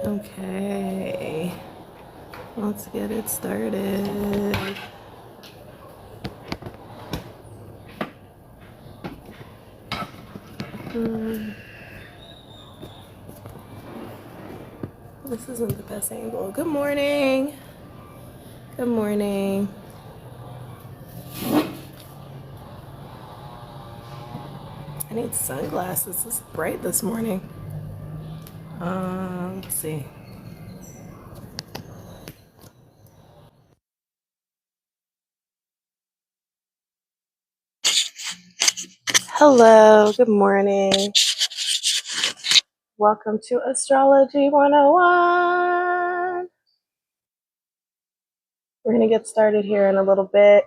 Okay, let's get it started. This isn't the best angle. Good morning. Good morning. I need sunglasses. It's bright this morning. Let's see. Hello, good morning. Welcome to Astrology 101. We're going to get started here in a little bit.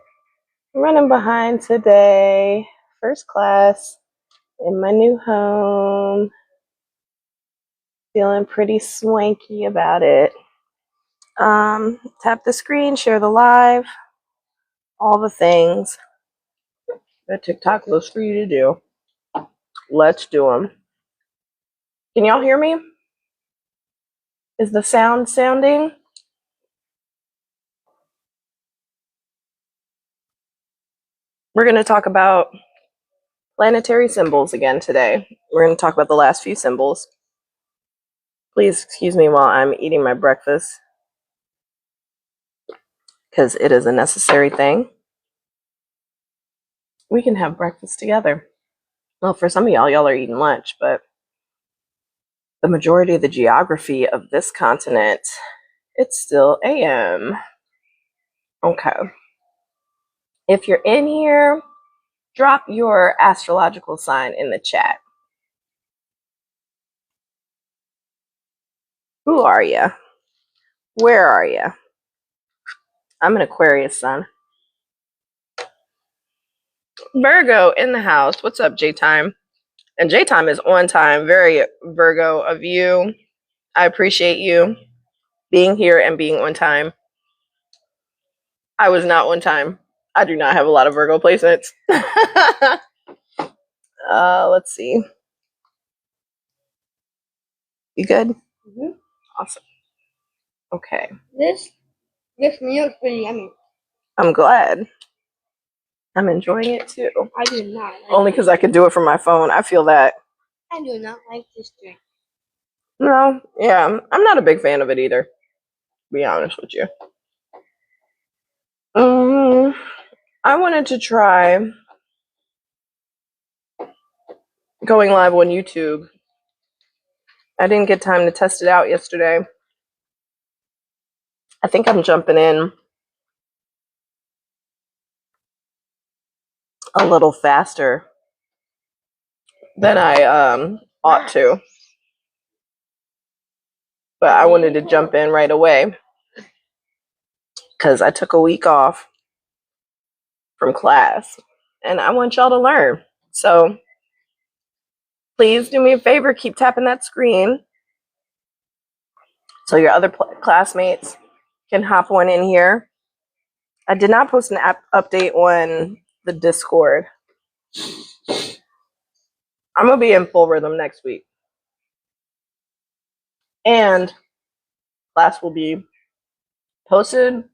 I'm running behind today. First class in my new home. Feeling pretty swanky about it. Tap the screen, share the live, all the things that TikTok looks for you to do. Let's do them. Can y'all hear me? Is the sound sounding? We're going to talk about planetary symbols again today. We're going to talk about the last few symbols. Please excuse me while I'm eating my breakfast, because it is a necessary thing. We can have breakfast together. Well, for some of y'all are eating lunch, but the majority of the geography of this continent, it's still AM. Okay. If you're in here, drop your astrological sign in the chat. Who are you? Where are you? I'm an Aquarius sun. Virgo in the house. What's up, J-Time? And J-Time is on time. Very Virgo of you. I appreciate you being here and being on time. I was not on time. I do not have a lot of Virgo placements. Let's see. You good? Mm-hmm. Awesome. Okay. This meal is pretty yummy. I'm glad. I'm enjoying it too. I do not. Only because I could do it from my phone. I feel that. I do not like this drink. No, yeah, I'm not a big fan of it either, to be honest with you. I wanted to try going live on YouTube. I didn't get time to test it out yesterday. I think I'm jumping in a little faster than I ought to. But I wanted to jump in right away because I took a week off from class and I want y'all to learn. So please do me a favor, keep tapping that screen so your other classmates can hop on in here. I did not post an update on the Discord. I'm going to be in full rhythm next week. And class will be posted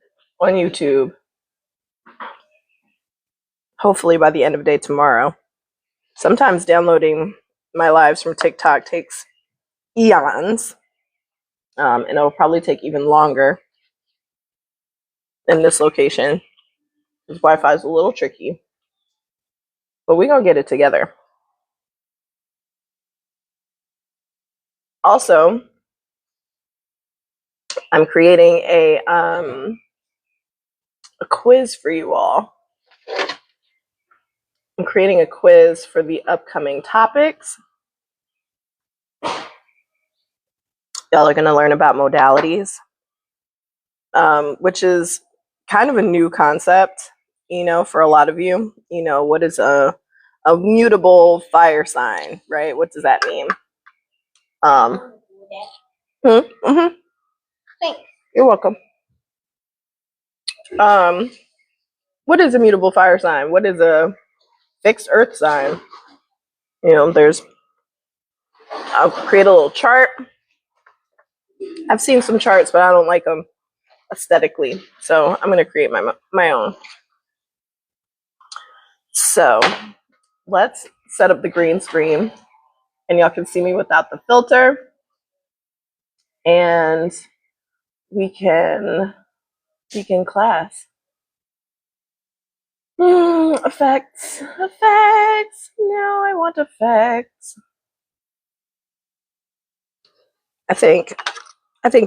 on YouTube hopefully by the end of the day tomorrow. Sometimes downloading my lives from TikTok takes eons. And it'll probably take even longer in this location because Wi-Fi is a little tricky. But we're going to get it together. Also, I'm creating a quiz for you all. I'm creating a quiz for the upcoming topics. Y'all are going to learn about modalities, which is kind of a new concept, for a lot of you. What is a mutable fire sign, right? What does that mean? Thanks. You're welcome. What is a mutable fire sign? What is a fixed earth sign? I'll create a little chart I've seen some charts, but I don't like them aesthetically. So I'm going to create my own. So let's set up the green screen, and y'all can see me without the filter. And we can begin class. Effects. Effects. No, I want effects. I think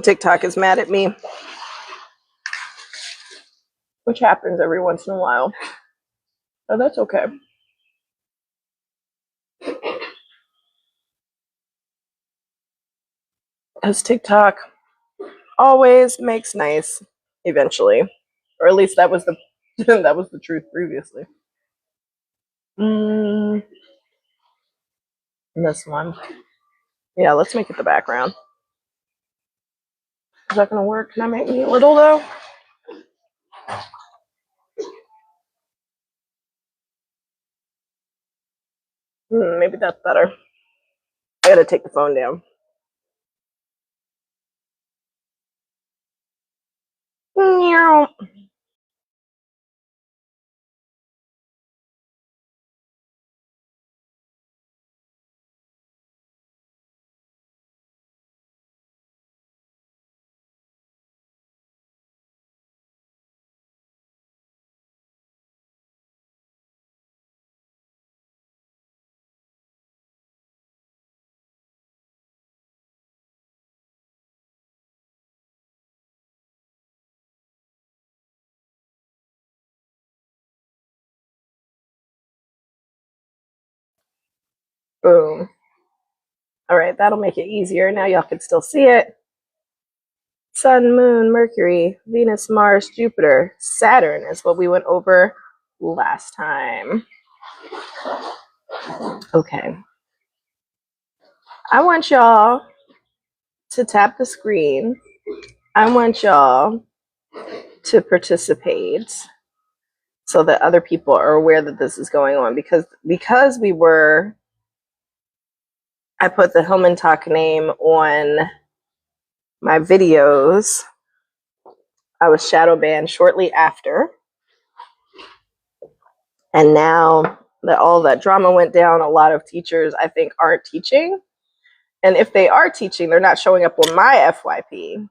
TikTok is mad at me, which happens every once in a while. So that's okay. Because TikTok always makes nice eventually. Or at least that was the that was the truth previously. This one. Yeah, let's make it the background. Is that gonna work? Can I make me a little though? Maybe that's better. I gotta take the phone down. Meow. Boom. All right, that'll make it easier. Now y'all can still see it. Sun, Moon, Mercury, Venus, Mars, Jupiter, Saturn is what we went over last time. Okay. I want y'all to tap the screen. I want y'all to participate so that other people are aware that this is going on, because I put the Hillman Talk name on my videos. I was shadow banned shortly after. And now that all that drama went down, a lot of teachers, I think, aren't teaching. And if they are teaching, they're not showing up on my FYP.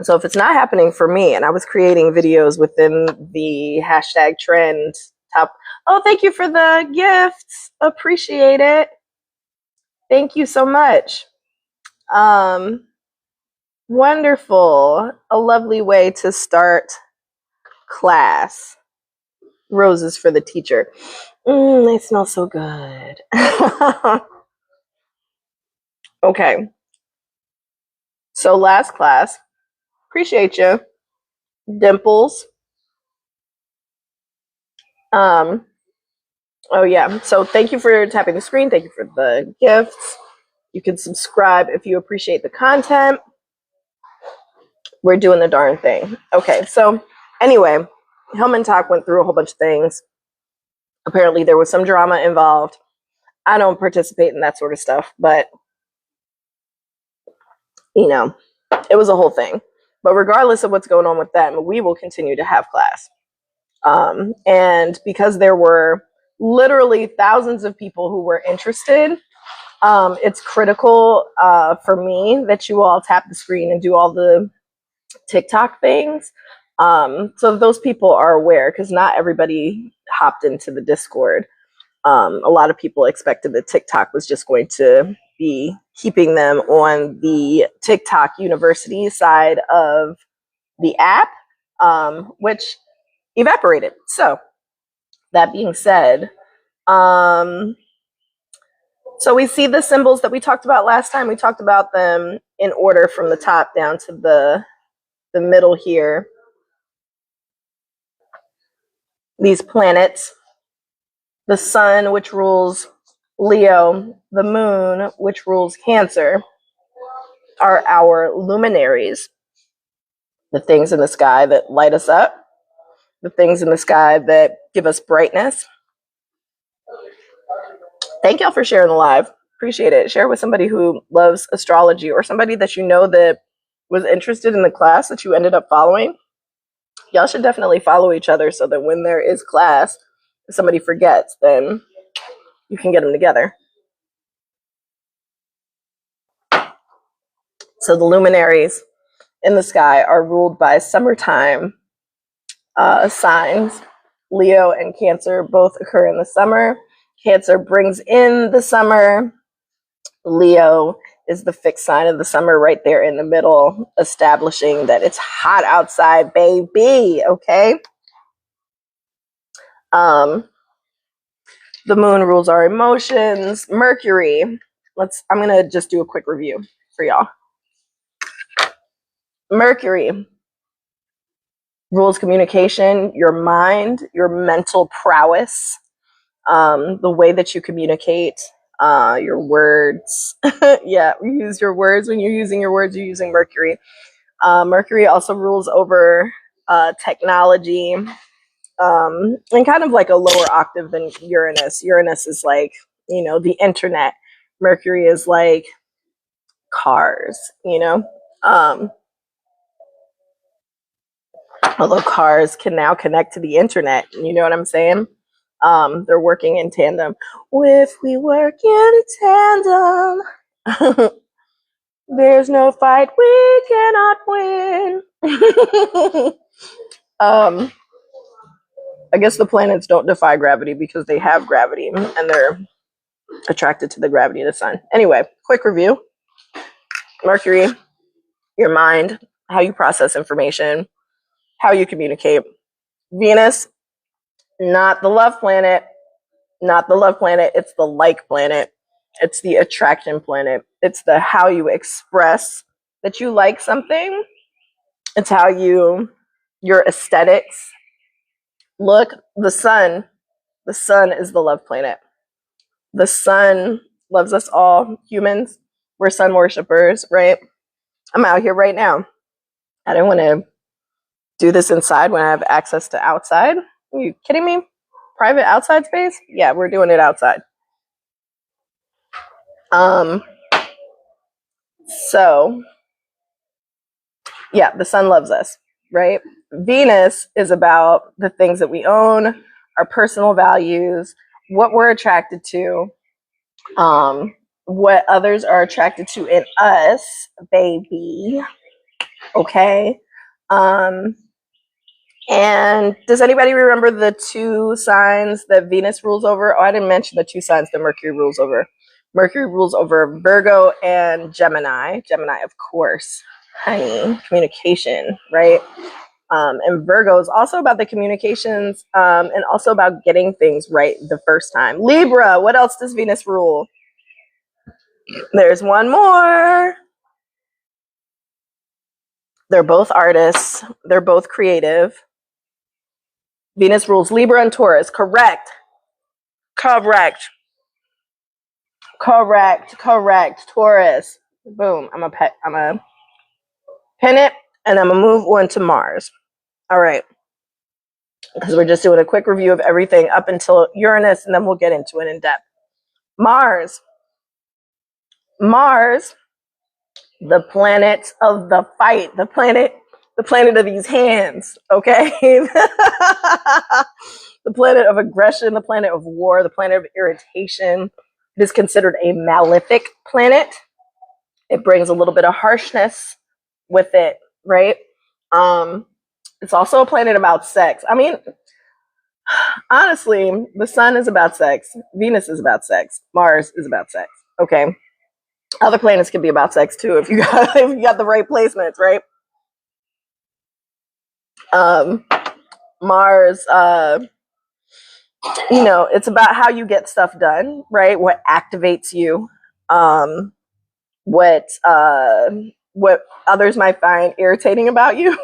So if it's not happening for me, and I was creating videos within the hashtag trend top. Oh, thank you for the gifts. Appreciate it. Thank you so much. Wonderful. A lovely way to start class. Roses for the teacher. They smell so good. Okay. So last class, appreciate you. Dimples. Oh yeah. So thank you for tapping the screen. Thank you for the gifts. You can subscribe if you appreciate the content. We're doing the darn thing. Okay. So anyway, Hillman Talk went through a whole bunch of things. Apparently there was some drama involved. I don't participate in that sort of stuff, but you know, it was a whole thing. But regardless of what's going on with them, we will continue to have class. And because there were literally thousands of people who were interested, it's critical for me that you all tap the screen and do all the TikTok things. So those people are aware, because not everybody hopped into the Discord. A lot of people expected that TikTok was just going to be keeping them on the TikTok University side of the app, which evaporated. So that being said, so we see the symbols that we talked about last time. We talked about them in order from the top down to the middle here. These planets, the sun, which rules Leo, the moon, which rules Cancer, are our luminaries, the things in the sky that light us up, the things in the sky that give us brightness. Thank y'all for sharing the live. Appreciate it. Share with somebody who loves astrology or somebody that you know that was interested in the class that you ended up following. Y'all should definitely follow each other so that when there is class, if somebody forgets, then you can get them together. So the luminaries in the sky are ruled by summertime signs. Leo and Cancer both occur in the summer. Cancer brings in the summer. Leo is the fixed sign of the summer right there in the middle, establishing that it's hot outside, baby. Okay. The moon rules our emotions. Mercury. I'm gonna just do a quick review for y'all. Mercury rules communication, your mind, your mental prowess, the way that you communicate, your words. Yeah, use your words. When you're using your words, you're using Mercury. Mercury also rules over technology, and kind of like a lower octave than Uranus. Uranus is like, the internet. Mercury is like cars, although cars can now connect to the internet. You know what I'm saying? They're working in tandem. If we work in tandem, there's no fight we cannot win. I guess the planets don't defy gravity because they have gravity and they're attracted to the gravity of the sun. Anyway, quick review. Mercury, your mind, how you process information, how you communicate. Venus, not the love planet, it's the like planet. It's the attraction planet. It's the how you express that you like something. It's how your aesthetics look. The sun is the love planet. The sun loves us all. Humans, we're sun worshipers, right? I'm out here right now. I don't want to do this inside when I have access to outside. Are you kidding me? Private outside space? Yeah, we're doing it outside. So yeah, the sun loves us, right? Venus is about the things that we own, our personal values, what we're attracted to, what others are attracted to in us, baby. Okay. And does anybody remember the two signs that Venus rules over? Oh, I didn't mention the two signs that Mercury rules over. Mercury rules over Virgo and Gemini. Gemini, of course, honey, communication, right? And Virgo is also about the communications, and also about getting things right the first time. Libra, what else does Venus rule? There's one more. They're both artists. They're both creative. Venus rules Libra and Taurus. Correct. Taurus. Boom. I'm a pin it, and I'm gonna move on to Mars. All right. Because we're just doing a quick review of everything up until Uranus, and then we'll get into it in depth. Mars, the planet of the fight, the planet of these hands, okay? The planet of aggression, the planet of war, the planet of irritation. It is considered a malefic planet. It brings a little bit of harshness with it, right? It's also a planet about sex. I mean, honestly, the sun is about sex. Venus is about sex. Mars is about sex. Okay. Other planets can be about sex too if you got the right placements, right? Mars, it's about how you get stuff done, right? What activates you, what others might find irritating about you.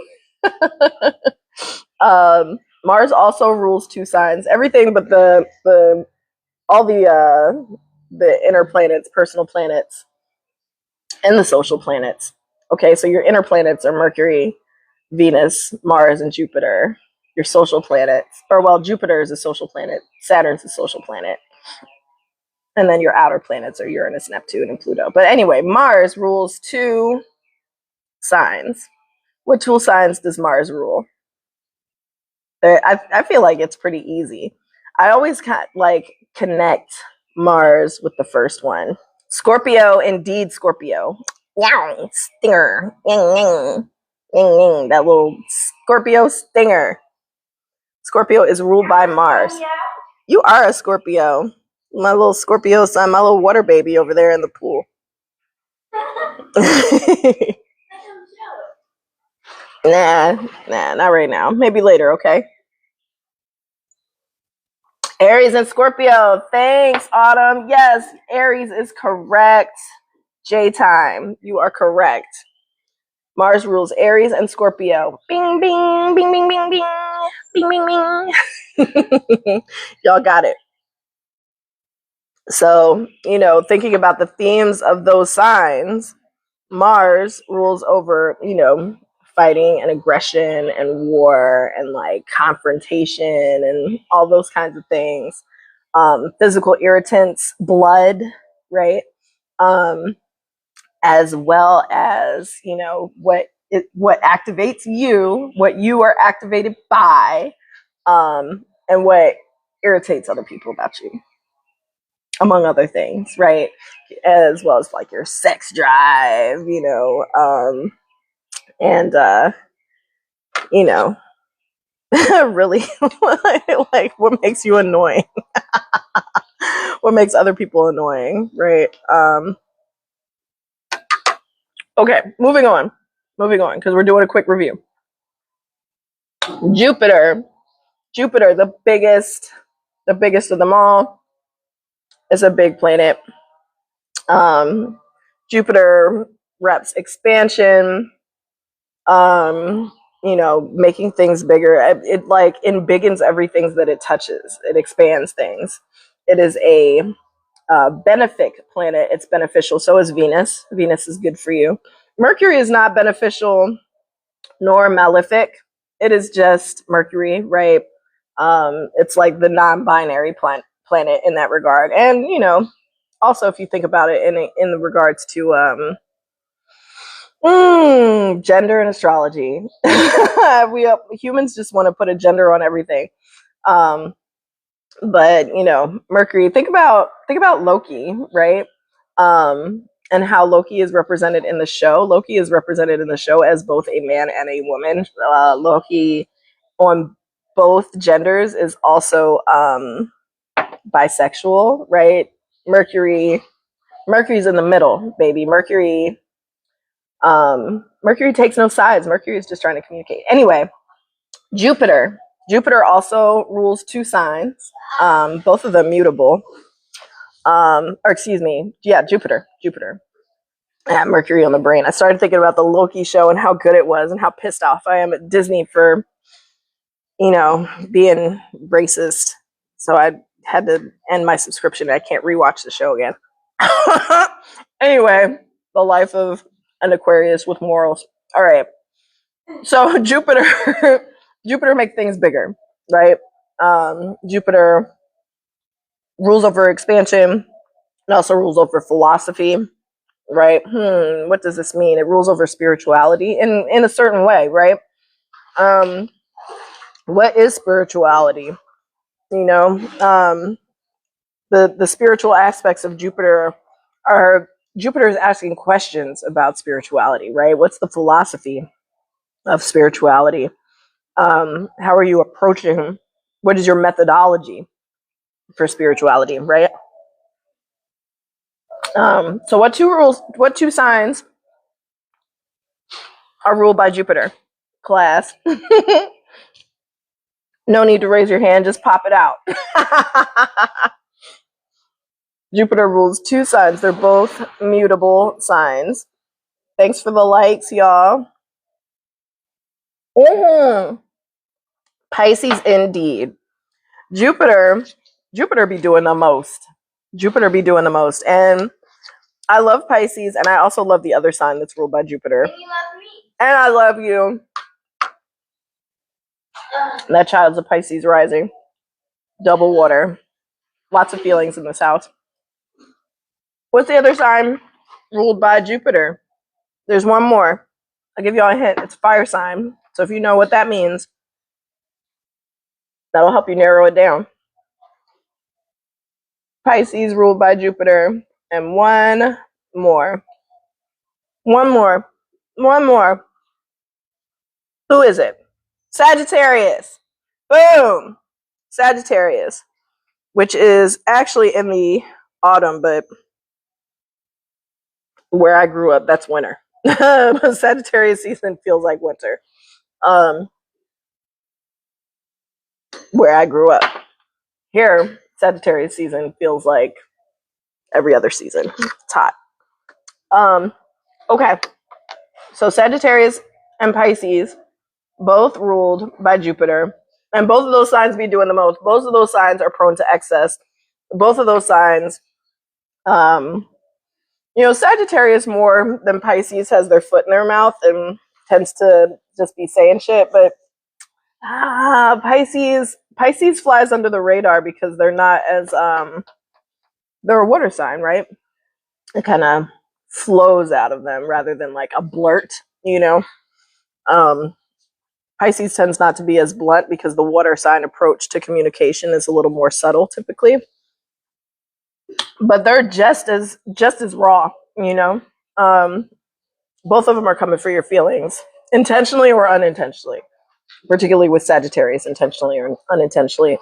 Mars also rules two signs. Everything but all the inner planets, personal planets, and the social planets. Okay, so your inner planets are Mercury, Venus, Mars, and Jupiter. Your social planets, Jupiter is a social planet. Saturn's a social planet. And then your outer planets are Uranus, Neptune, and Pluto. But anyway, Mars rules 2 signs. Which signs does Mars rule? I feel like it's pretty easy. I always connect Mars with the first one. Scorpio, indeed Scorpio. Yow, stinger. Ying, ying. Ying, ying. That little Scorpio stinger. Scorpio is ruled by Mars. You are a Scorpio. My little Scorpio son, my little water baby over there in the pool. Nah, not right now. Maybe later, okay? Aries and Scorpio. Thanks, Autumn. Yes, Aries is correct. J-time. You are correct. Mars rules Aries and Scorpio. Bing, bing, bing, bing, bing, bing. Bing, bing, bing. Y'all got it. So, thinking about the themes of those signs, Mars rules over, fighting and aggression and war and like confrontation and all those kinds of things. Physical irritants, blood, right? As well as, what activates you, what you are activated by, and what irritates other people about you, among other things, right? As well as like your sex drive, and really like what makes you annoying, what makes other people annoying, right? Okay, moving on, because we're doing a quick review. Jupiter, the biggest of them all, is a big planet. Jupiter reps expansion, making things bigger. It like embiggens everything that it touches. It expands things. It is a benefic planet. It's beneficial. So is Venus. Venus is good for you. Mercury is not beneficial nor malefic. It is just Mercury, right? It's like the non-binary planet in that regard. And, also if you think about it in the regards to gender and astrology, humans just want to put a gender on everything. But Mercury. Think about Loki, right? And how Loki is represented in the show. Loki is represented in the show as both a man and a woman. Loki, on both genders, is also bisexual, right? Mercury's in the middle, baby. Mercury takes no sides. Mercury is just trying to communicate. Anyway, Jupiter also rules 2 signs, both of them mutable. Jupiter. I had Mercury on the brain. I started thinking about the Loki show and how good it was and how pissed off I am at Disney for, being racist. So I had to end my subscription. I can't rewatch the show again. Anyway, the life of an Aquarius with morals. All right. So Jupiter makes things bigger, right? Jupiter rules over expansion. It also rules over philosophy, right? What does this mean? It rules over spirituality in a certain way, right? What is spirituality? The spiritual aspects of Jupiter are Jupiter is asking questions about spirituality, right? What's the philosophy of spirituality? How are you approaching? What is your methodology for spirituality, right? So what 2 signs are ruled by Jupiter? Class. No need to raise your hand, just pop it out. Jupiter rules 2 signs. They're both mutable signs. Thanks for the likes, y'all. Pisces, indeed. Jupiter be doing the most. And I love Pisces, and I also love the other sign that's ruled by Jupiter. And you love me. And I love you. That child's a Pisces rising. Double water. Lots of feelings in this house. What's the other sign ruled by Jupiter? There's one more. I'll give you all a hint. It's fire sign. So if you know what that means, that'll help you narrow it down. Pisces ruled by Jupiter. And one more. One more. One more. Who is it? Sagittarius. Boom. Sagittarius, which is actually in the autumn, but where I grew up, that's winter. Sagittarius season feels like winter. Where I grew up. Here, Sagittarius season feels like every other season. It's hot. Okay. So Sagittarius and Pisces, both ruled by Jupiter. And both of those signs be doing the most. Both of those signs are prone to excess. Both of those signs, Sagittarius more than Pisces has their foot in their mouth and tends to just be saying shit. But Pisces flies under the radar because they're not as they're a water sign, right? It kind of flows out of them rather than like a blurt, Pisces tends not to be as blunt because the water sign approach to communication is a little more subtle typically. But they're just as raw, both of them are coming for your feelings, intentionally or unintentionally, particularly with Sagittarius, intentionally or unintentionally.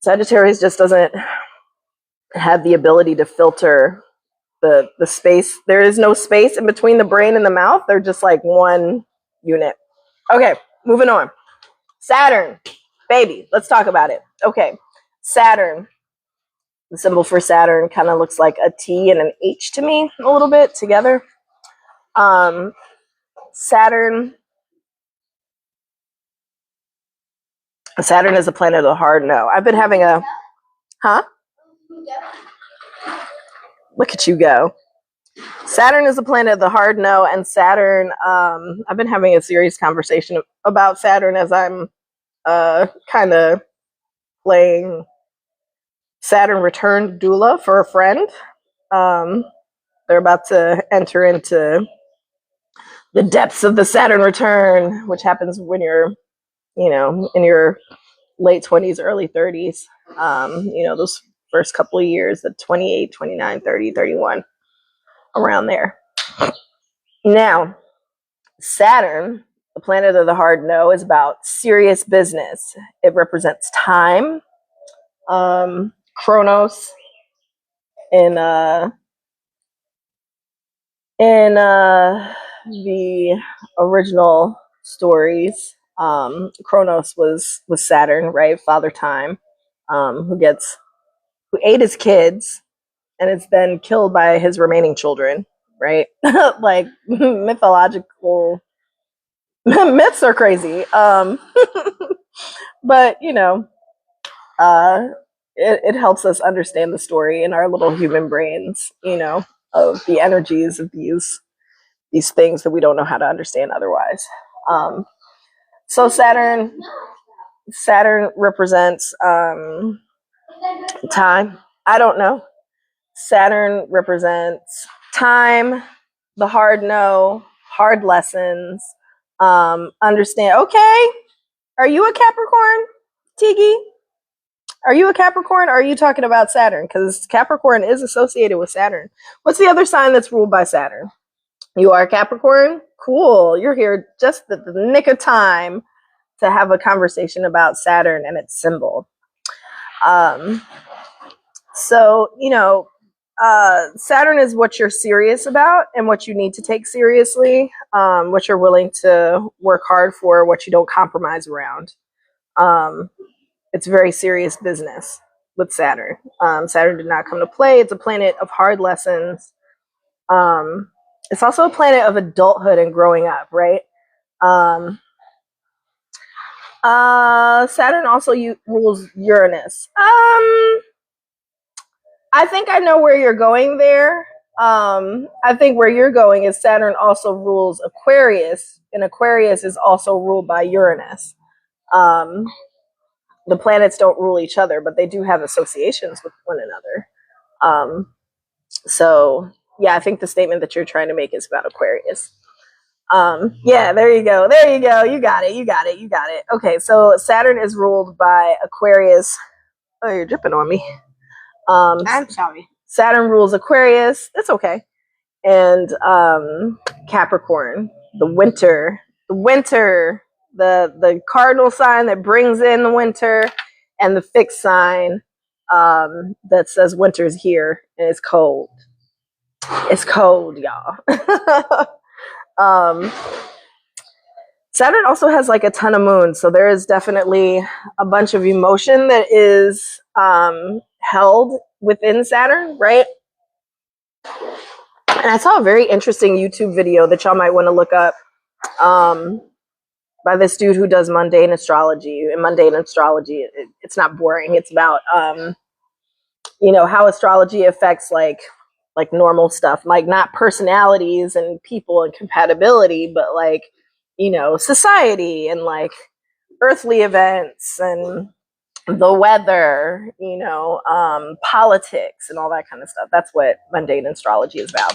Sagittarius just doesn't have the ability to filter the space. There is no space in between the brain and the mouth. They're just like one unit. Okay, moving on. Saturn, baby, let's talk about it. Okay, Saturn. The symbol for Saturn kind of looks like a T and an H to me a little bit together. Saturn is a planet of the hard no. I've been having a, look at you go. Saturn is a planet of the hard no, and Saturn, I've been having a serious conversation about Saturn as I'm kind of playing Saturn return doula for a friend. They're about to enter into the depths of the Saturn return, which happens when you're, in your late 20s, early 30s. Those first couple of years, the 28, 29, 30, 31, around there. Now, Saturn, the planet of the hard no, is about serious business. It represents time, Chronos, in the original stories. Chronos was Saturn, right? Father Time, who ate his kids and is then killed by his remaining children, right? Like mythological myths are crazy. But it helps us understand the story in our little human brains, of the energies of these things that we don't know how to understand otherwise. So Saturn represents time. I don't know. Saturn represents time, the hard no, hard lessons. Understand. Okay, are you a Capricorn, Tigi? Are you a Capricorn, or are you talking about Saturn? Because Capricorn is associated with Saturn. What's the other sign that's ruled by Saturn? You are a Capricorn? Cool. You're here just at the nick of time to have a conversation about Saturn and its symbol. So, Saturn is what you're serious about and what you need to take seriously, what you're willing to work hard for, what you don't compromise around. It's very serious business with Saturn. Saturn did not come to play. It's a planet of hard lessons. It's also a planet of adulthood and growing up, right? Saturn also rules Uranus. I think I know where you're going there. I think where you're going is Saturn also rules Aquarius, and Aquarius is also ruled by Uranus. The planets don't rule each other, but they do have associations with one another. So yeah, I think the statement that you're trying to make is about Aquarius. Yeah, there you go. There you go. You got it. You got it. You got it. Okay, so Saturn is ruled by Aquarius. Oh, you're dripping on me. I'm sorry. Saturn rules Aquarius. It's okay. And Capricorn, the cardinal sign that brings in the winter, and the fixed sign that says winter's here and it's cold. It's cold, y'all. Saturn also has like a ton of moons, so there is definitely a bunch of emotion that is held within Saturn, right? And I saw a very interesting YouTube video that y'all might want to look up by this dude who does mundane astrology. And mundane astrology, it's not boring. It's about how astrology affects like normal stuff, like not personalities and people and compatibility, but like society and like earthly events and the weather, politics and all that kind of stuff. That's what mundane astrology is about.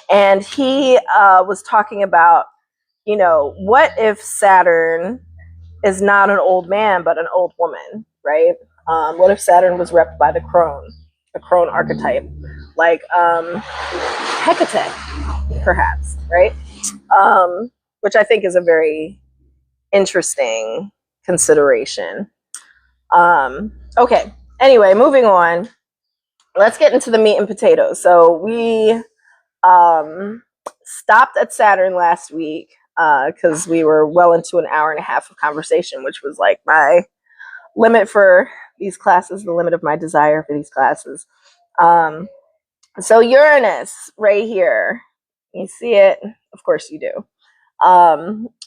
And he was talking about, what if Saturn is not an old man, but an old woman, right? What if Saturn was repped by the crone archetype, like Hecate, perhaps, right? Which I think is a very interesting consideration. Okay. Anyway, moving on. Let's get into the meat and potatoes. So we stopped at Saturn last week because we were well into an hour and a half of conversation, which was like my limit for these classes, the limit of my desire for these classes. So Uranus right here. You see it? Of course you do.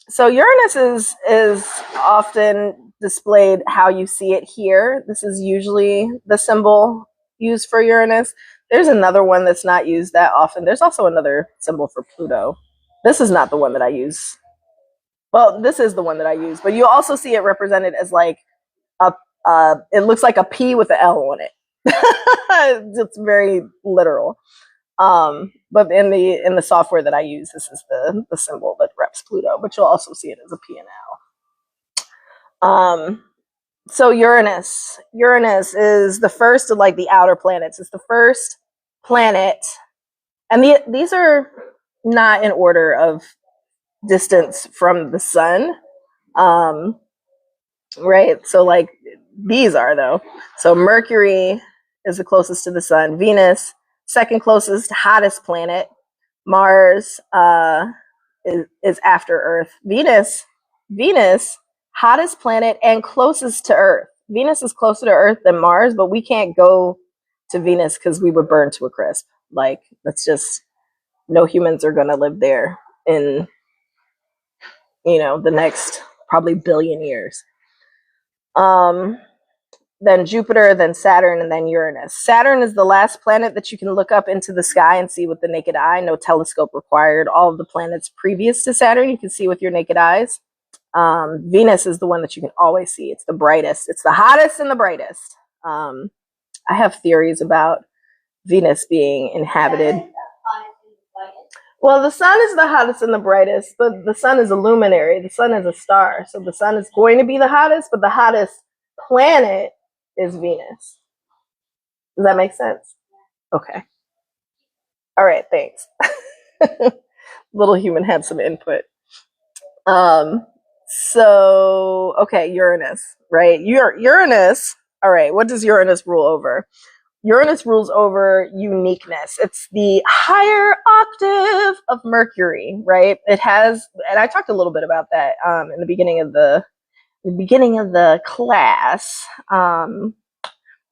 So Uranus is often displayed how you see it here. This is usually the symbol used for Uranus. There's another one that's not used that often. There's also another symbol for Pluto. This is not the one that I use. Well, this is the one that I use, but you also see it represented as like it looks like a P with an L on it. It's very literal. But in the software that I use, this is the symbol that reps Pluto, but you'll also see it as a P and L. So Uranus is the first of like the outer planets. It's the first planet, and these are not in order of distance from the sun, right? So like these are though. So Mercury is the closest to the sun. Venus, second closest, hottest planet. Mars is after Earth. Venus, hottest planet and closest to Earth. Venus is closer to Earth than Mars, but we can't go to Venus because we would burn to a crisp. Like, that's just, no humans are going to live there in, the next probably billion years. Then Jupiter, then Saturn, and then Uranus. Saturn is the last planet that you can look up into the sky and see with the naked eye. No telescope required. All of the planets previous to Saturn you can see with your naked eyes. Venus is the one that you can always see. It's the brightest. It's the hottest and the brightest. I have theories about Venus being inhabited. Well, the sun is the hottest and the brightest, but the sun is a luminary. The sun is a star. So the sun is going to be the hottest, but the hottest planet is Venus. Does that make sense? Okay. All right, thanks. Little human had some input. So, okay, Uranus, right? Uranus, all right, what does Uranus rule over? Uranus rules over uniqueness. It's the higher octave of Mercury, right? It has, and I talked a little bit about that in the beginning of the class.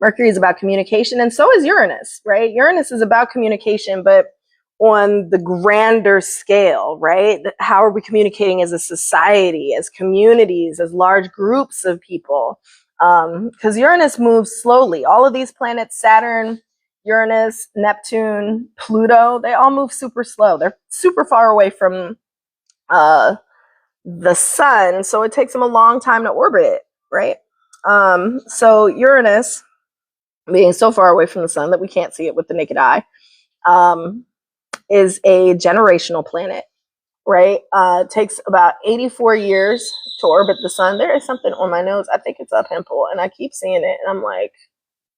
Mercury is about communication, and so is Uranus, right? Uranus is about communication, but on the grander scale, right? How are we communicating as a society, as communities, as large groups of people? Because Uranus moves slowly. All of these planets, Saturn, Uranus, Neptune, Pluto, they all move super slow. They're super far away from the sun, so it takes them a long time to orbit it, right? So Uranus, being so far away from the sun that we can't see it with the naked eye, is a generational planet, right? It takes about 84 years to orbit the sun. There is something on my nose. I think it's a pimple, and I keep seeing it, and I'm like,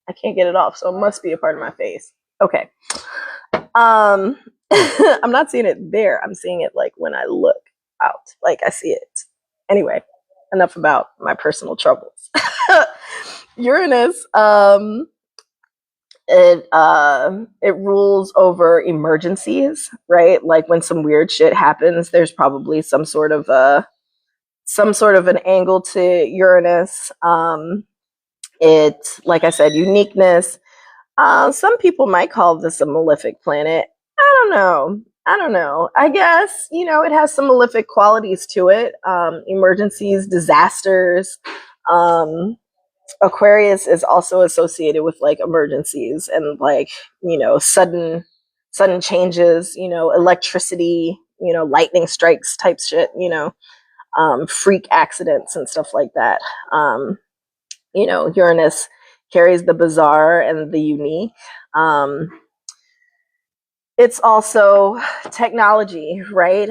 I can't get it off, so it must be a part of my face. Okay. I'm not seeing it there. I'm seeing it like when I look out, like I see it. Anyway, enough about my personal troubles. Uranus, it rules over emergencies, right? Like when some weird shit happens, there's probably some sort of an angle to Uranus. It, like I said, uniqueness. Some people might call this a malefic planet. I don't know. I guess, it has some malefic qualities to it. Emergencies, disasters. Aquarius is also associated with like emergencies and like, sudden changes, electricity, lightning strikes type shit, freak accidents and stuff like that. Uranus carries the bizarre and the unique. It's also technology, right?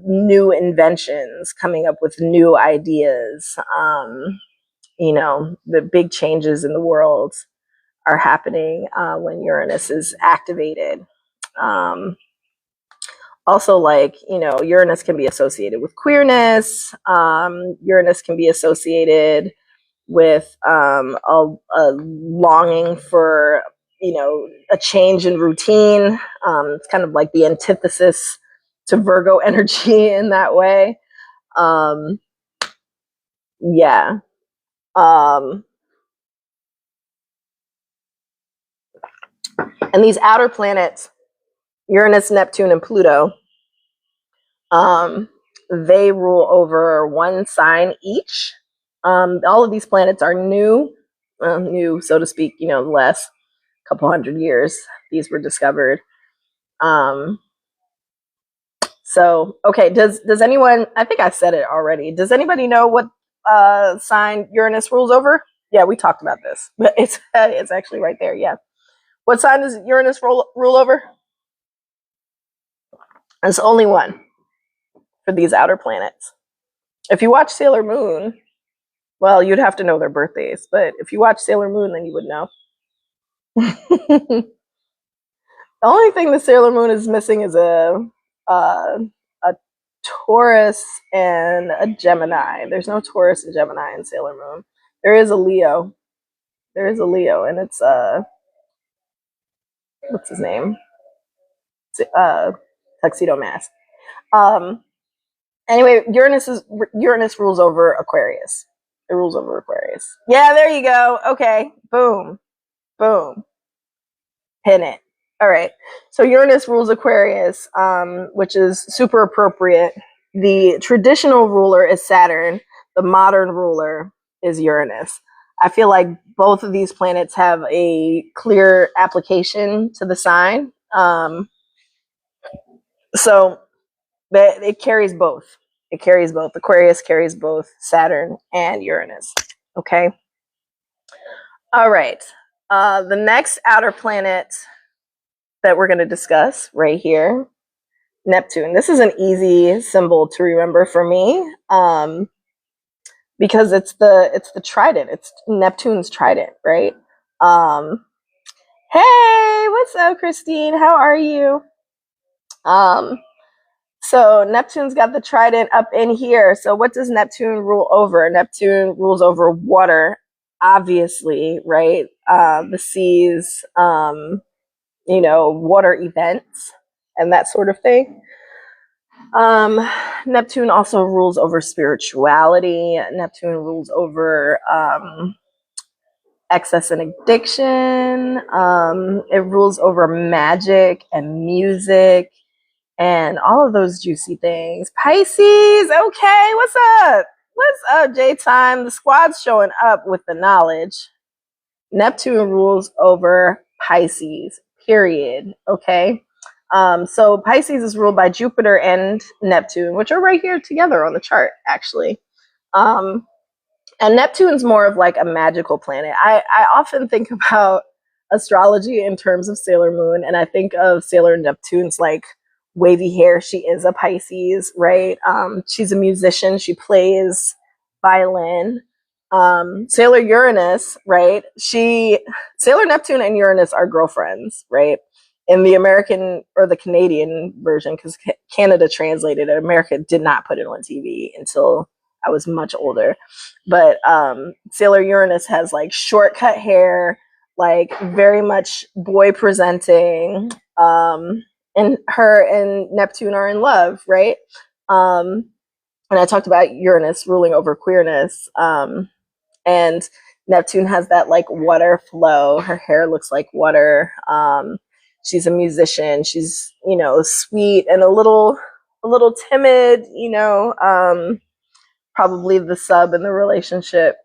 New inventions, coming up with new ideas. The big changes in the world are happening when Uranus is activated. Also, like, Uranus can be associated with queerness. Uranus can be associated with a longing for, a change in routine. It's kind of like the antithesis to Virgo energy in that way. Yeah. And these outer planets, Uranus, Neptune, and Pluto, they rule over one sign each. All of these planets are new, so to speak, the last couple hundred years these were discovered. So, okay, does anyone, I think I said it already, does anybody know what sign Uranus rules over? Yeah, we talked about this, but it's actually right there. Yeah. What sign does Uranus rule over? It's only one for these outer planets. If you watch Sailor Moon, well, you'd have to know their birthdays, but if you watch Sailor Moon, then you would know. The only thing the Sailor Moon is missing is a Taurus and a Gemini. There's no Taurus and Gemini in Sailor Moon. There is a Leo. And it's what's his name? Tuxedo Mask. Anyway, Uranus rules over Aquarius. It rules over Aquarius. Yeah, there you go. Okay, boom, pin it. All right. So Uranus rules Aquarius, which is super appropriate. The traditional ruler is Saturn. The modern ruler is Uranus. I feel like both of these planets have a clear application to the sign. So it carries both. Aquarius carries both Saturn and Uranus. Okay. All right. The next outer planet that we're going to discuss right here, Neptune. This is an easy symbol to remember for me, because it's the trident. It's Neptune's trident, right? Hey, what's up, Christine? How are you? So Neptune's got the trident up in here. So what does Neptune rule over? Neptune rules over water, obviously, right? The seas, water events and that sort of thing. Neptune also rules over spirituality. Neptune rules over excess and addiction. It rules over magic and music and all of those juicy things. Pisces, okay, what's up? What's up, J-Time? The squad's showing up with the knowledge. Neptune rules over Pisces, period, okay? So Pisces is ruled by Jupiter and Neptune, which are right here together on the chart, actually. And Neptune's more of like a magical planet. I often think about astrology in terms of Sailor Moon, and I think of Sailor Neptune's like wavy hair. She is a Pisces, right? She's a musician. She plays violin. Sailor Uranus, right? Sailor Neptune and Uranus are girlfriends, right? In the American or the Canadian version, because Canada translated it, America did not put it on TV until I was much older. But Sailor Uranus has like shortcut hair, like very much boy presenting. And her and Neptune are in love, right? And I talked about Uranus ruling over queerness. And Neptune has that like water flow. Her hair looks like water. She's a musician. She's, sweet and a little timid, probably the sub in the relationship.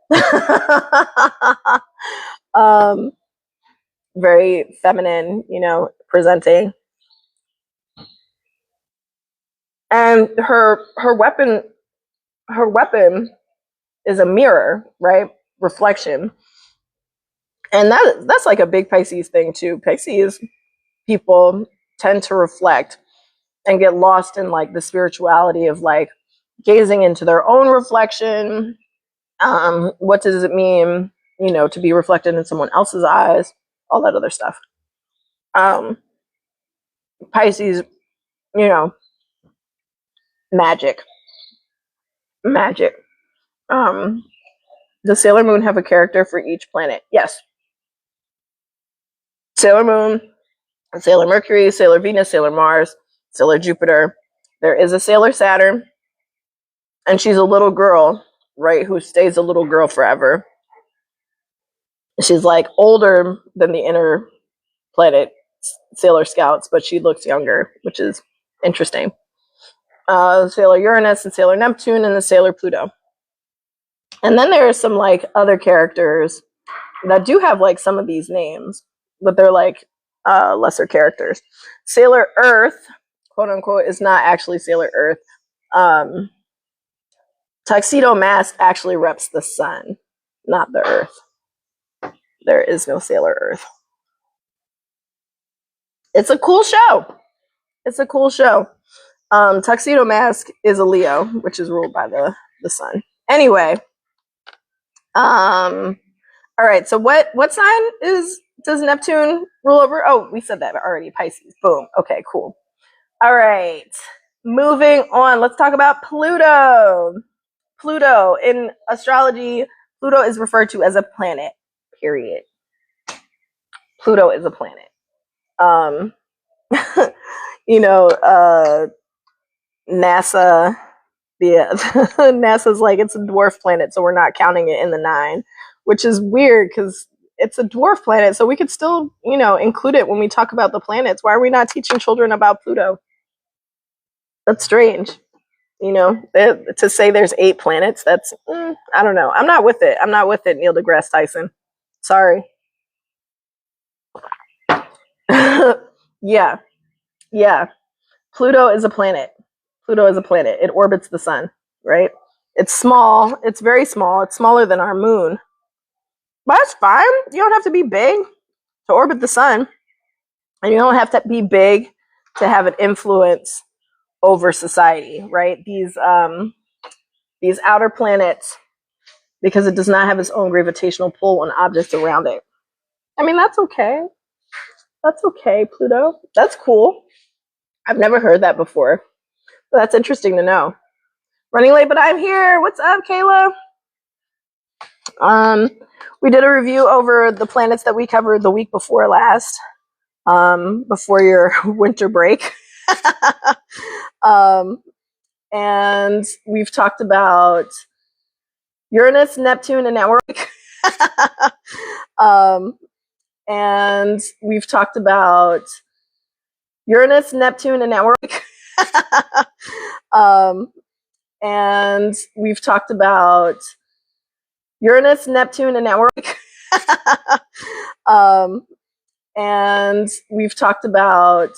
Very feminine, presenting. And her weapon is a mirror, right? Reflection. And that's like a big Pisces thing too. Pisces people tend to reflect and get lost in like the spirituality of like gazing into their own reflection. What does it mean, to be reflected in someone else's eyes? All that other stuff. Pisces, magic. Does Sailor Moon have a character for each planet? Yes. Sailor Moon, Sailor Mercury, Sailor Venus, Sailor Mars, Sailor Jupiter. There is a Sailor Saturn, and she's a little girl, right, who stays a little girl forever. She's like older than the inner planet Sailor Scouts, but she looks younger, which is interesting. Sailor Uranus and Sailor Neptune and the Sailor Pluto. And then there are some like other characters that do have like some of these names, but they're like lesser characters. Sailor Earth, quote unquote, is not actually Sailor Earth. Tuxedo Mask actually reps the sun, not the earth. There is no Sailor Earth. It's a cool show. Tuxedo Mask is a Leo, which is ruled by the sun. Anyway, all right. So what sign does Neptune rule over? Oh, we said that already. Pisces. Boom. Okay, cool. All right. Moving on. Let's talk about Pluto. Pluto in astrology, Pluto is referred to as a planet. Period. Pluto is a planet. NASA, NASA's like it's a dwarf planet, so we're not counting it in the 9, which is weird because it's a dwarf planet, so we could still, include it when we talk about the planets. Why are we not teaching children about Pluto? That's strange. To say there's 8 planets, that's, I don't know. I'm not with it, Neil deGrasse Tyson. Sorry. Yeah. Pluto is a planet. It orbits the sun, right? It's small. It's very small. It's smaller than our moon. But that's fine. You don't have to be big to orbit the sun. And you don't have to be big to have an influence over society, right? These outer planets, because it does not have its own gravitational pull on objects around it. I mean, that's okay. Pluto. That's cool. I've never heard that before. But that's interesting to know. Running late, but I'm here. What's up, Kayla? We did a review over the planets that we covered the week before last, before your winter break. And we've talked about Uranus, Neptune, and now we're and we've talked about Uranus, Neptune, and now we're and we've talked about Uranus, Neptune, and now we're and we've talked about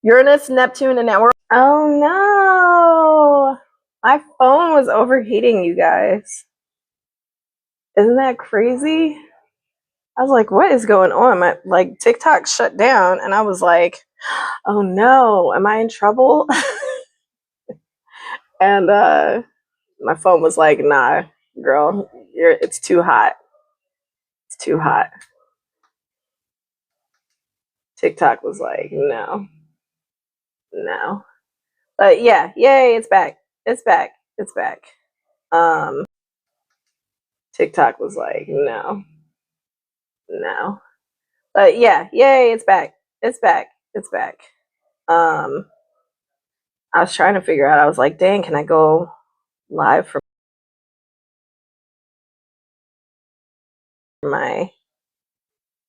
Uranus, Neptune, and now we're oh no, my phone was overheating, you guys. Isn't that crazy? I was like, what is going on? My like TikTok shut down, and I was like, oh no, am I in trouble? And my phone was like, nah, girl, it's too hot. It's too hot. TikTok was like, no, no. But yeah, yay, it's back. It's back. It's back. TikTok was like, no, no. But yeah, yay, it's back. It's back. It's back. I was trying to figure out, I was like, dang, can I go live from my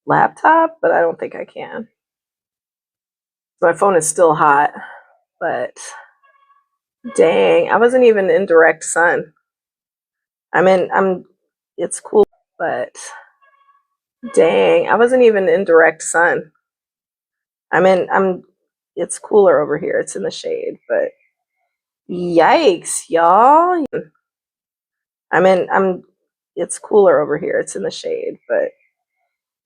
laptop? But I don't think I can. My phone is still hot, but dang, I wasn't even in direct sun. It's cool, but dang, I wasn't even in direct sun. It's cooler over here. It's in the shade, but yikes, y'all. It's cooler over here. It's in the shade, but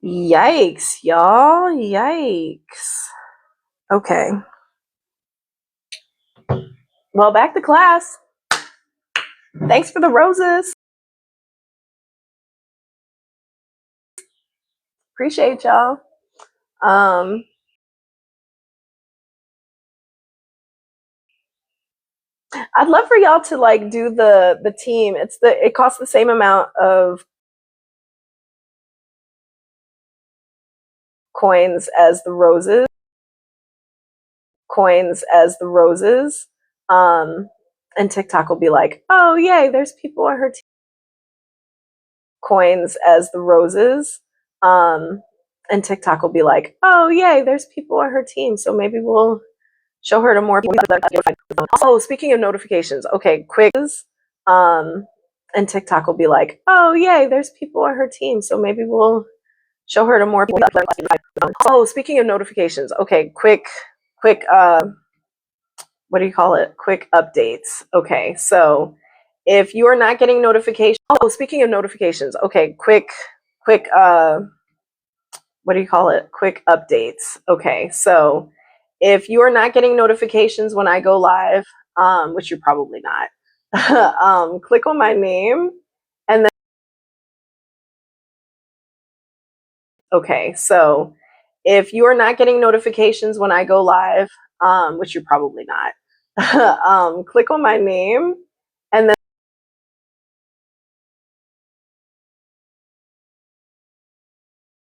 yikes, y'all. Yikes. Okay. Well, back to class. Thanks for the roses. Appreciate y'all. I'd love for y'all to like do the team. It costs the same amount of coins as the roses. And TikTok will be like, oh yay, there's people on her team. Coins as the roses. And TikTok will be like, oh yay, there's people on her team. So maybe we'll show her to more people. Oh, speaking of notifications, okay, quick. And TikTok will be like, oh yay, there's people on her team. So maybe we'll show her to more people. Oh, speaking of notifications, okay, quick what do you call it? Quick updates. Okay, so if you are not getting notifications, oh, speaking of notifications, okay, quick what do you call it? Quick updates. Okay, so if you are not getting notifications when I go live, which you're probably not, click on my name and then okay, so if you are not getting notifications when I go live, which you're probably not, click on my name and then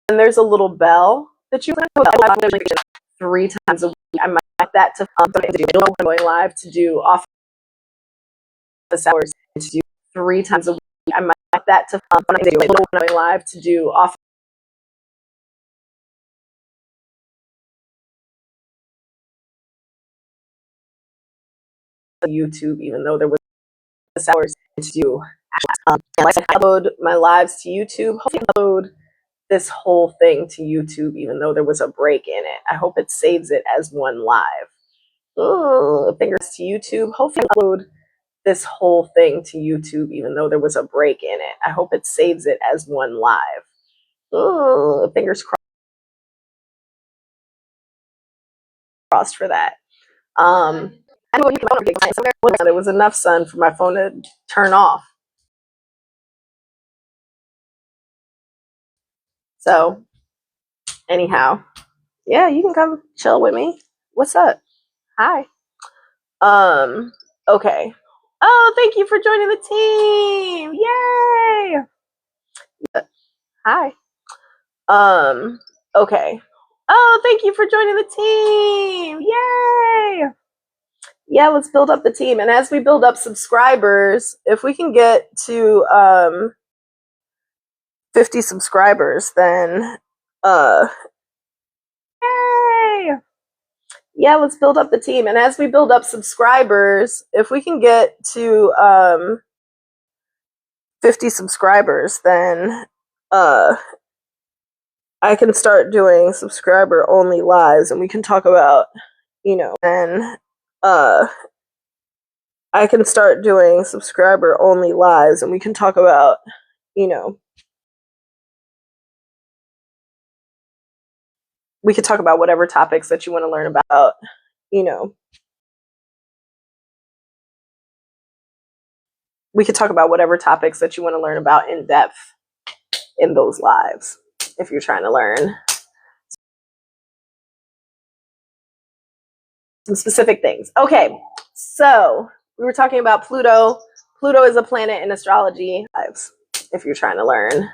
there's a little bell that you can 3 times a week. I might like that to going live to do office hours to do 3 times a week. I might like that to going live to do office YouTube, even though there was hours to do. Like I upload my lives to YouTube. Hopefully, upload this whole thing to YouTube, even though there was a break in it. I hope it saves it as one live. Fingers to YouTube. Hopefully, upload this whole thing to YouTube, even though there was a break in it. I hope it saves it as one live. Fingers crossed for that. It was enough sun for my phone to turn off. So, anyhow, yeah, you can come chill with me. What's up? Hi. Okay. Oh, thank you for joining the team. Yay. Hi. Okay. Oh, thank you for joining the team. Yay. Yeah, let's build up the team. And as we build up subscribers, if we can get to 50 subscribers, then yay. Yeah, let's build up the team. And as we build up subscribers, if we can get to 50 subscribers, then I can start doing subscriber only lives and we can talk about, then I can start doing subscriber only lives and we can talk about, we could talk about whatever topics that you want to learn about, you know. We could talk about whatever topics that you want to learn about in depth in those lives if you're trying to learn some specific things. Okay, so we were talking about Pluto. Pluto is a planet in astrology lives if you're trying to learn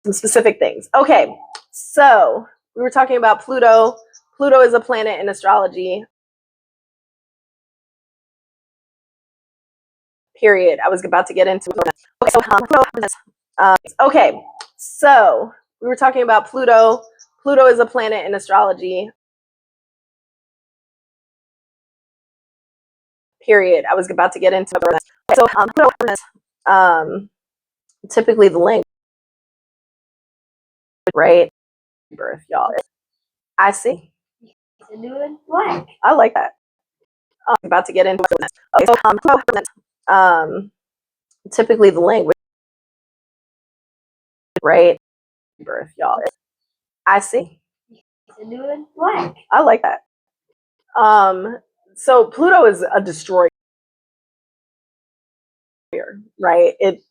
some specific things. Okay, so we were talking about Pluto. Pluto is a planet in astrology. Period. I was about to get into it. Okay, so we were talking about Pluto. Pluto is a planet in astrology. Period. I was about to get into it. So, typically the language, right? Birth, y'all. I see. I like that. I'm about to get into it. Okay, so, typically the language, right? Birth, y'all. I see. I like that. So Pluto is a destroyer, right? Let's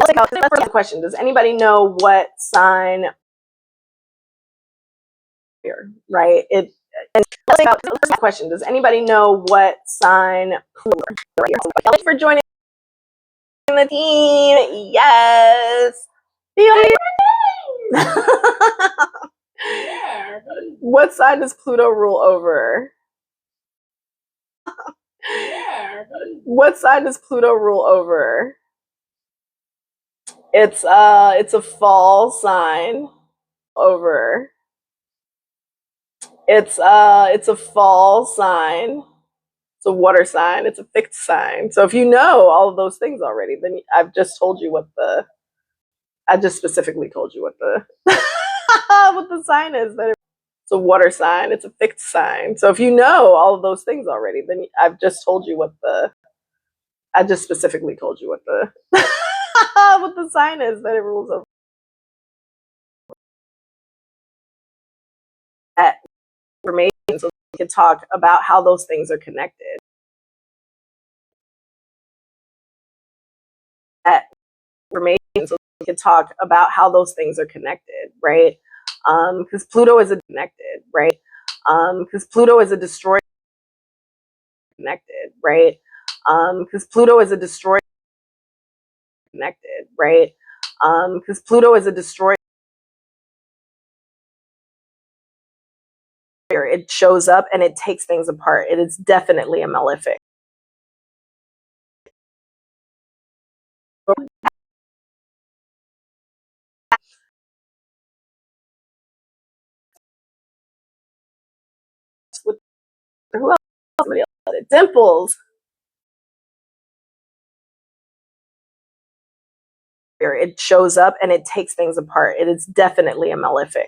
take out the first question. Does anybody know what sign? Right? Let's take out the first question. Does anybody know what sign Pluto? Thanks for joining the team. Yes. What sign does Pluto rule over? What sign does Pluto rule over? It's a fall sign. Over. It's a fall sign. It's a water sign. It's a fixed sign. So if you know all of those things already, then I've just told you what the. I just specifically told you what the what the sign is. That it's a water sign. It's a fixed sign. So if you know all of those things already, then I've just told you what the. I just specifically told you what the what the sign is that it rules over. That information, so we can talk about how those things are connected. That information, so we can talk about how those things are connected, right? Because Pluto is connected, right? Because Pluto is a destroyer. Connected, right? Because Pluto is a destroyer. Connected, right? Because Pluto is a destroyer. It shows up and it takes things apart. It is definitely a malefic. With who else? Somebody else. Dimples. It shows up and it takes things apart. It is definitely a malefic.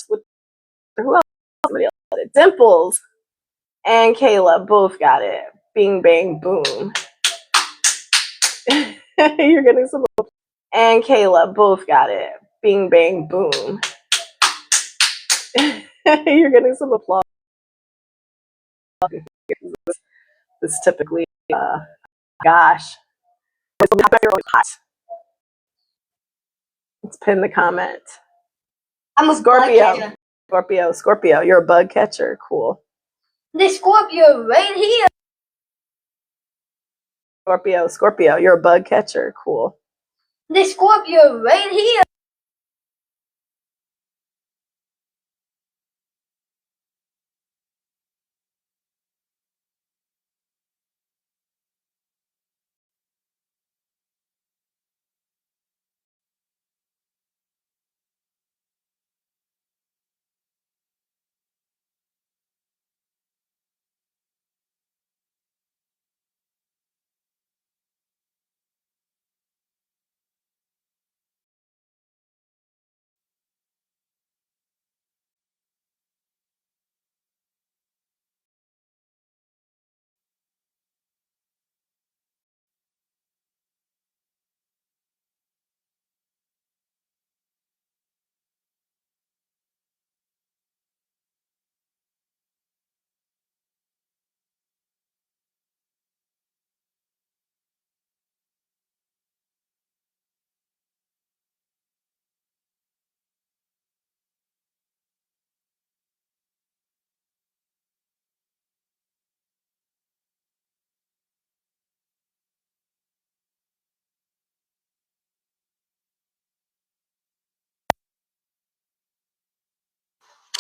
With who else? Somebody else. Dimples and Kayla both got it. Bing, bang, boom. You're getting some. And Kayla both got it. Bing, bang, boom. You're getting some applause. This typically, gosh. Let's pin the comment. I'm a Scorpio. Scorpio. You're a bug catcher. Cool. The Scorpio right here. Scorpio. You're a bug catcher. Cool. The Scorpio right here.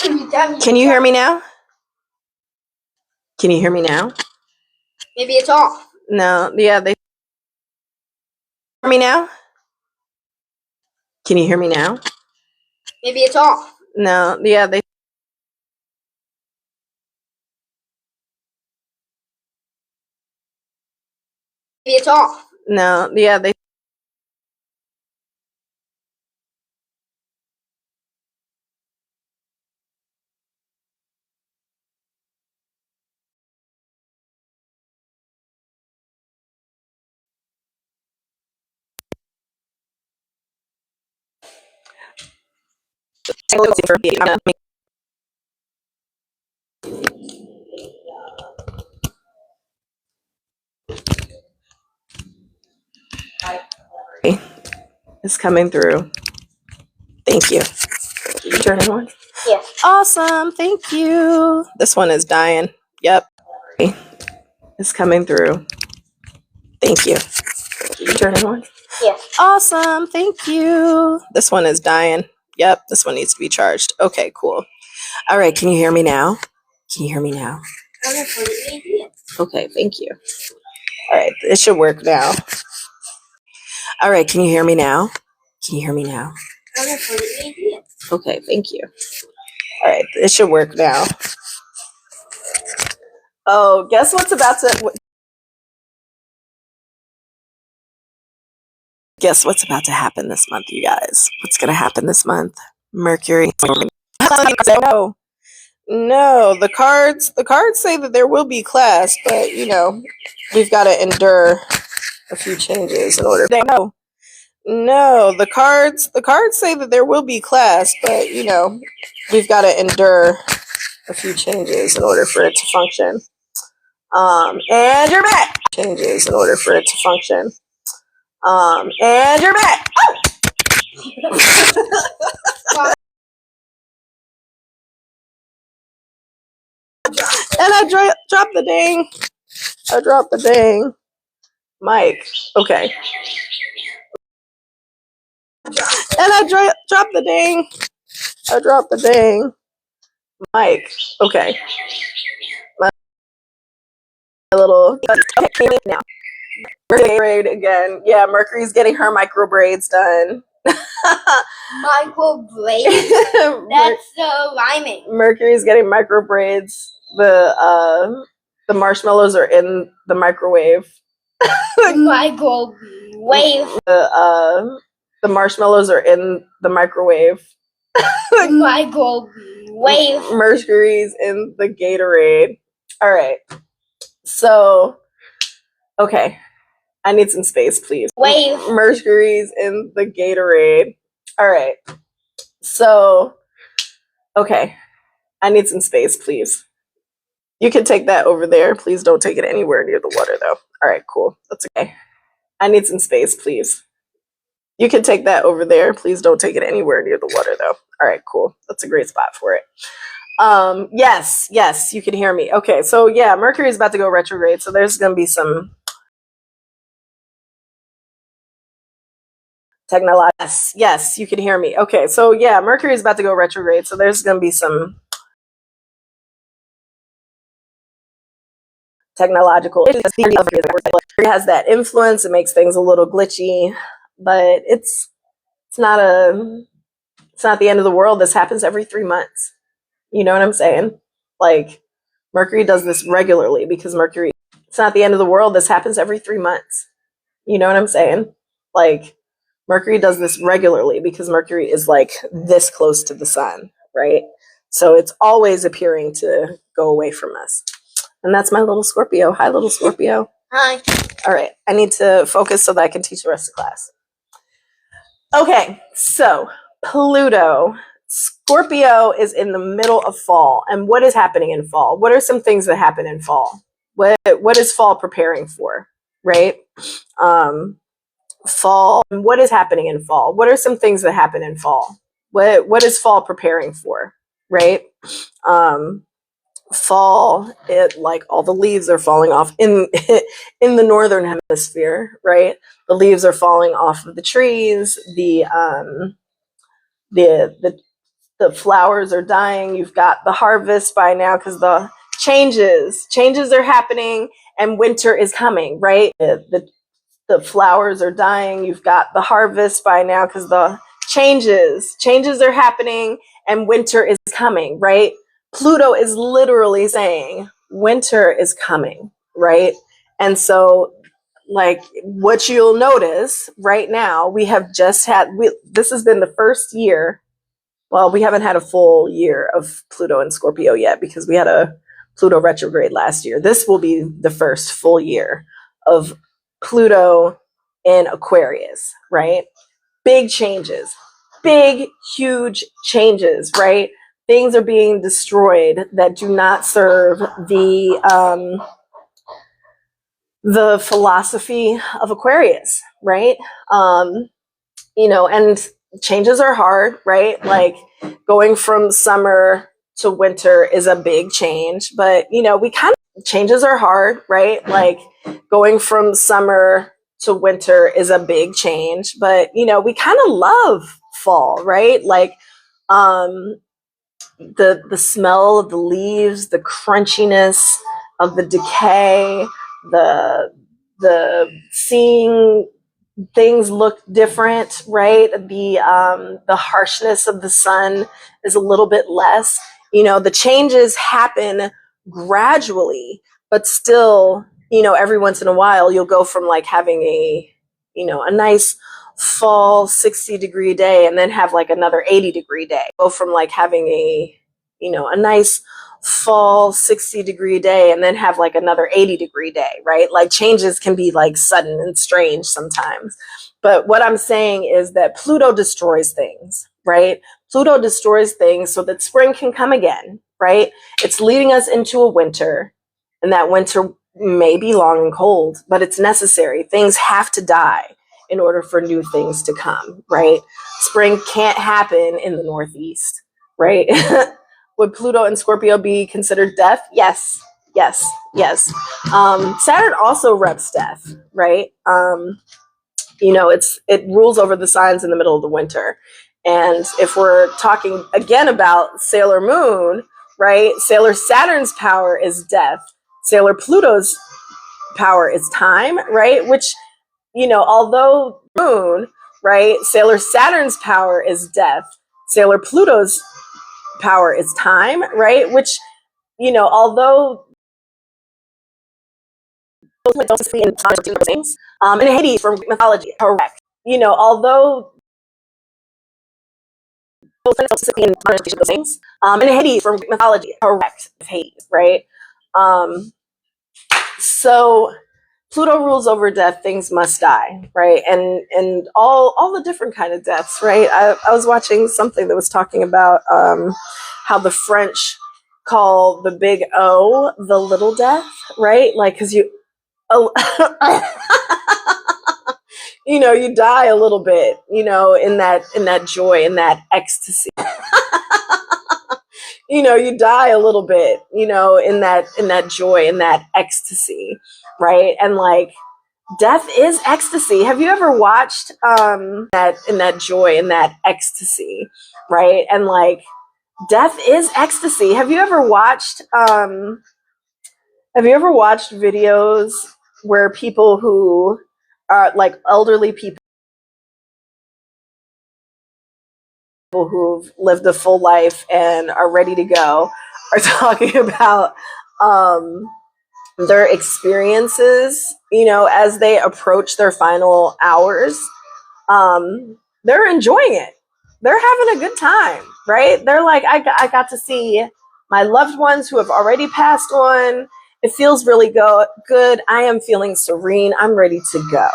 Can you hear me now? Can you hear me now? Maybe it's off. No, yeah, they hear me now? Can you hear me now? Maybe it's off. No, yeah, they Maybe it's off. no, yeah, they is coming through. Thank you. Did you turn it on? Yes. Awesome, thank you. This one is dying. Yep. It's coming through. Thank you. Did you turn it on? Yes. Awesome, thank you. This one is dying. Yep, this one needs to be charged. Okay, cool. All right, can you hear me now? Can you hear me now? Okay, thank you. All right, it should work now. All right, can you hear me now? Can you hear me now? Okay, thank you. All right, it should work now. Oh, guess what's about to happen this month, you guys? What's gonna happen this month? Mercury. No, no. The cards say that there will be class, but we've got to endure a few changes in order. No, no. The cards say that there will be class, but we've got to endure a few changes in order for it to function. And you're back. Changes in order for it to function. And you're back. And I dropped the dang. I dropped the dang mic. Okay. And I dropped the dang. I dropped the dang mic. Okay. My little. Okay, now. Braid again. Yeah, Mercury's getting her micro braids done. Micro braids? That's rhyming. Mercury's getting micro braids. The marshmallows are in the microwave. Microwave. The marshmallows are in the microwave. Microwave. Mercury's in the Gatorade. All right. So, okay. I need some space, please. Mercury's in the Gatorade. All right. So, okay. I need some space, please. You can take that over there. Please don't take it anywhere near the water, though. All right, cool. That's okay. I need some space, please. You can take that over there. Please don't take it anywhere near the water, though. All right, cool. That's a great spot for it. Yes, you can hear me. Okay, so yeah, Mercury is about to go retrograde, so there's going to be some technology. Yes, you can hear me. Okay, so yeah, Mercury is about to go retrograde, so there's going to be some technological. It has that influence. It makes things a little glitchy, but it's not the end of the world. This happens every 3 months. You know what I'm saying? Like, Mercury does this regularly because Mercury. It's not the end of the world. This happens every 3 months. You know what I'm saying? Like, Mercury does this regularly because Mercury is like this close to the sun, right? So it's always appearing to go away from us. And that's my little Scorpio. Hi, little Scorpio. Hi. All right. I need to focus so that I can teach the rest of class. Okay. So Pluto. Scorpio is in the middle of fall. And what is happening in fall? What are some things that happen in fall? What is fall preparing for? Right? Fall. What is happening in fall? What are some things that happen in fall? What is fall preparing for? Right? Fall, it like all the leaves are falling off in in the northern hemisphere, right? The leaves are falling off of the trees. The the flowers are dying. You've got the harvest by now because the changes are happening and winter is coming, right? The flowers are dying. You've got the harvest by now because the changes are happening and winter is coming, right? Pluto is literally saying winter is coming, right? And so, like, what you'll notice right now, we have just had, this has been the first year. Well, we haven't had a full year of Pluto in Scorpio yet because we had a Pluto retrograde last year. This will be the first full year of Pluto in Aquarius, right? Big changes, big, huge changes, right? Things are being destroyed that do not serve the philosophy of Aquarius, right? And changes are hard, right? Like going from summer to winter is a big change, but changes are hard, right? Like going from summer to winter is a big change, but we kind of love fall, right? Like the smell of the leaves, the crunchiness of the decay, the seeing things look different, right? The harshness of the sun is a little bit less. The changes happen gradually, but still, every once in a while you'll go from like having a nice fall 60-degree day and then have like another 80-degree day. Go from like having a nice fall 60-degree day and then have like another 80-degree day, right? Like changes can be like sudden and strange sometimes. But what I'm saying is that Pluto destroys things, right? Pluto destroys things so that spring can come again, right? It's leading us into a winter, and that winter may be long and cold, but it's necessary. Things have to die in order for new things to come, right? Spring can't happen in the Northeast, right? Would Pluto and Scorpio be considered death? Yes, yes, yes. Saturn also reps death, right? It rules over the signs in the middle of the winter. And if we're talking again about Sailor Moon, right? Sailor Saturn's power is death. Sailor Pluto's power is time, right? Which, although Moon, right? Sailor Saturn's power is death. Sailor Pluto's power is time, right? Which, although things, and Hades from Greek mythology, correct. Although things, and Hades from Greek mythology, correct. Hades, right? So Pluto rules over death. Things must die, right? And all the different kind of deaths, right? I was watching something that was talking about how the French call the big O the little death, right? Like because you you die a little bit, in that joy, in that ecstasy. You die a little bit, in that joy, in that ecstasy, right? And like death is ecstasy. Have you ever watched that joy, in that ecstasy, right? And like death is ecstasy. Have you ever watched videos where people who are like elderly people who've lived a full life and are ready to go are talking about their experiences, as they approach their final hours? They're enjoying it. They're having a good time, right? They're like, I got to see my loved ones who have already passed on. It feels really good. I am feeling serene. I'm ready to go.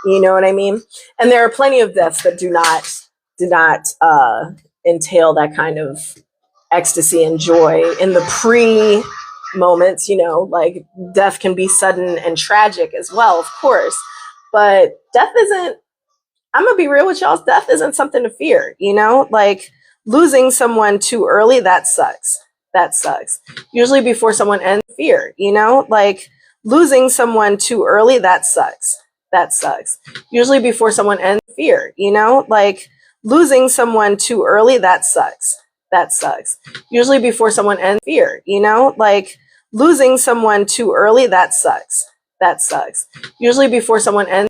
You know what I mean? And there are plenty of deaths that do not entail that kind of ecstasy and joy in the pre moments. Like death can be sudden and tragic as well, of course, but death isn't, I'm gonna be real with y'all, death isn't something to fear. Like losing someone too early, that sucks. Usually before someone ends fear, like losing someone too early, that sucks. Usually before someone ends fear, like losing someone too early, that sucks. that sucks. Usually before someone ends fear, you know, like losing someone too early, that sucks. That sucks. Usually before someone ends